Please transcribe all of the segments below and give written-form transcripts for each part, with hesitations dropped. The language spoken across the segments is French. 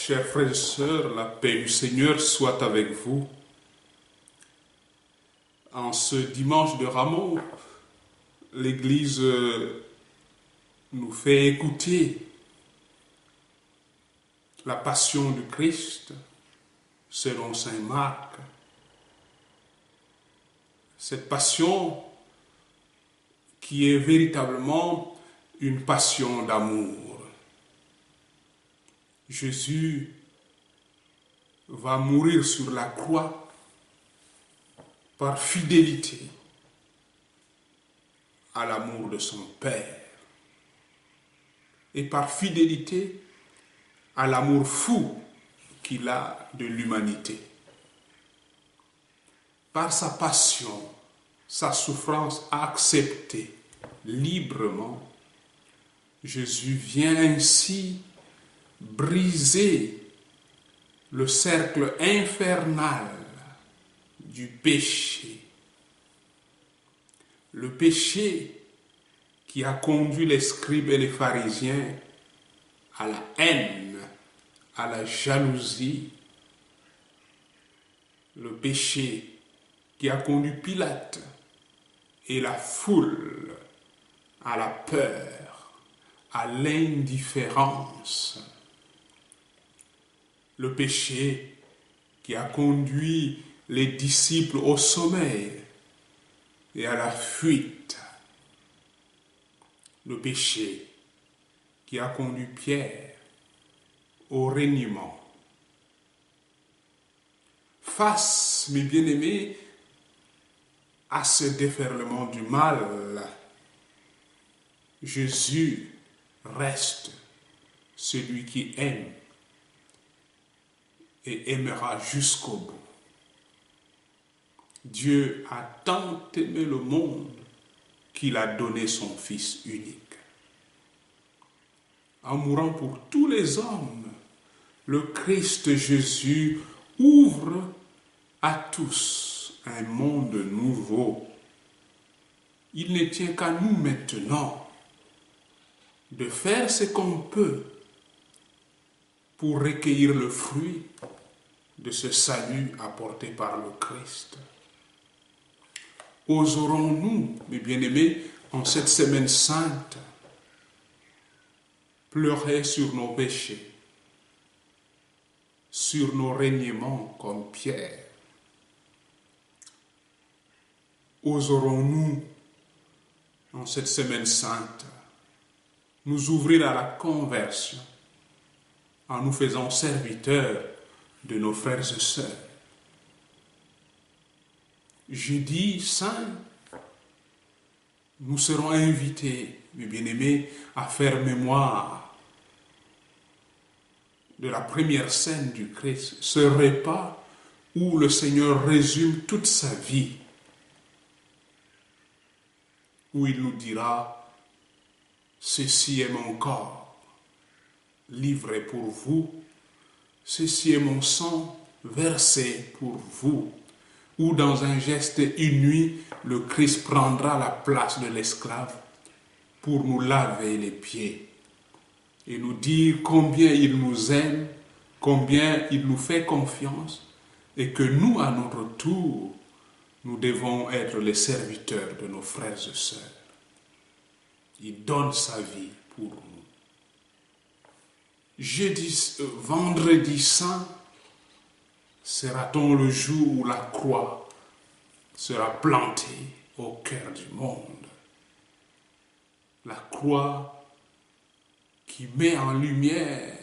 Chers frères et sœurs, la paix du Seigneur soit avec vous. En ce dimanche de Rameau, l'Église nous fait écouter la passion du Christ selon saint Marc. Cette passion qui est véritablement une passion d'amour. Jésus va mourir sur la croix par fidélité à l'amour de son Père et par fidélité à l'amour fou qu'il a de l'humanité. Par sa passion, sa souffrance acceptée librement, Jésus vient ainsi briser le cercle infernal du péché. Le péché qui a conduit les scribes et les pharisiens à la haine, à la jalousie. Le péché qui a conduit Pilate et la foule à la peur, à l'indifférence. Le péché qui a conduit les disciples au sommeil et à la fuite. Le péché qui a conduit Pierre au reniement. Face, mes bien-aimés, à ce déferlement du mal, Jésus reste celui qui aime et aimera jusqu'au bout. Dieu a tant aimé le monde qu'il a donné son Fils unique. En mourant pour tous les hommes, le Christ Jésus ouvre à tous un monde nouveau. Il ne tient qu'à nous maintenant de faire ce qu'on peut pour recueillir le fruit de ce salut apporté par le Christ. Oserons-nous, mes bien-aimés, en cette semaine sainte, pleurer sur nos péchés, sur nos reniements comme Pierre? Oserons-nous, en cette semaine sainte, nous ouvrir à la conversion en nous faisant serviteurs de nos frères et sœurs? Jeudi saint, nous serons invités, mes bien-aimés, à faire mémoire de la première scène du Christ, ce repas où le Seigneur résume toute sa vie, où il nous dira: ceci est mon corps, livré pour vous, ceci est mon sang, versé pour vous. Où dans un geste inouï, le Christ prendra la place de l'esclave pour nous laver les pieds et nous dire combien il nous aime, combien il nous fait confiance et que nous, à notre tour, nous devons être les serviteurs de nos frères et sœurs. Il donne sa vie pour nous. Vendredi saint sera-t-on le jour où la croix sera plantée au cœur du monde. La croix qui met en lumière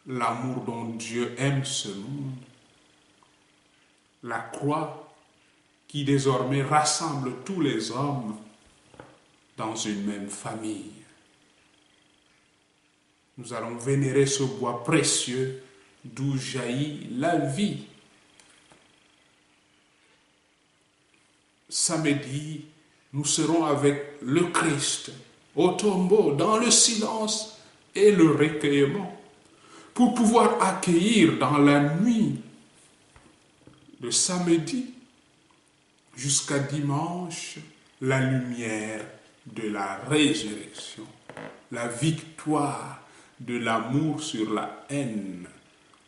l'amour dont Dieu aime ce monde. La croix qui désormais rassemble tous les hommes dans une même famille. Nous allons vénérer ce bois précieux d'où jaillit la vie. Samedi, nous serons avec le Christ au tombeau, dans le silence et le recueillement, pour pouvoir accueillir dans la nuit de samedi jusqu'à dimanche la lumière de la résurrection, la victoire de l'amour sur la haine,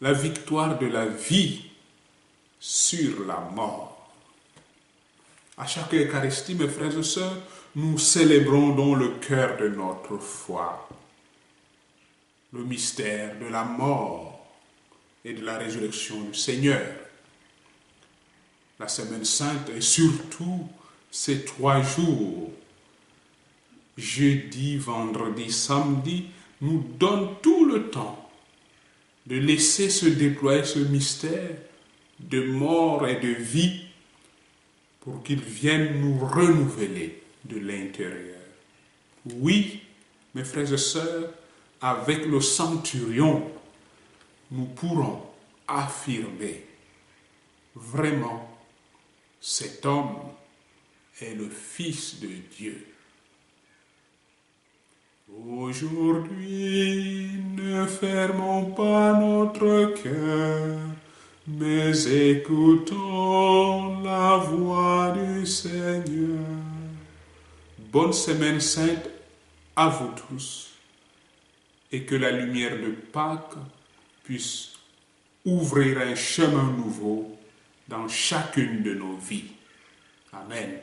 la victoire de la vie sur la mort. À chaque Eucharistie, mes frères et sœurs, nous célébrons dans le cœur de notre foi le mystère de la mort et de la résurrection du Seigneur. La Semaine Sainte et surtout ces 3 jours, jeudi, vendredi, samedi, nous donnent tout le temps de laisser se déployer ce mystère de mort et de vie pour qu'il vienne nous renouveler de l'intérieur. Oui, mes frères et sœurs, avec le centurion, nous pourrons affirmer vraiment cet homme est le Fils de Dieu. Aujourd'hui, ne fermons pas notre cœur, mais écoutons la voix du Seigneur. Bonne Semaine Sainte à vous tous, et que la lumière de Pâques puisse ouvrir un chemin nouveau dans chacune de nos vies. Amen.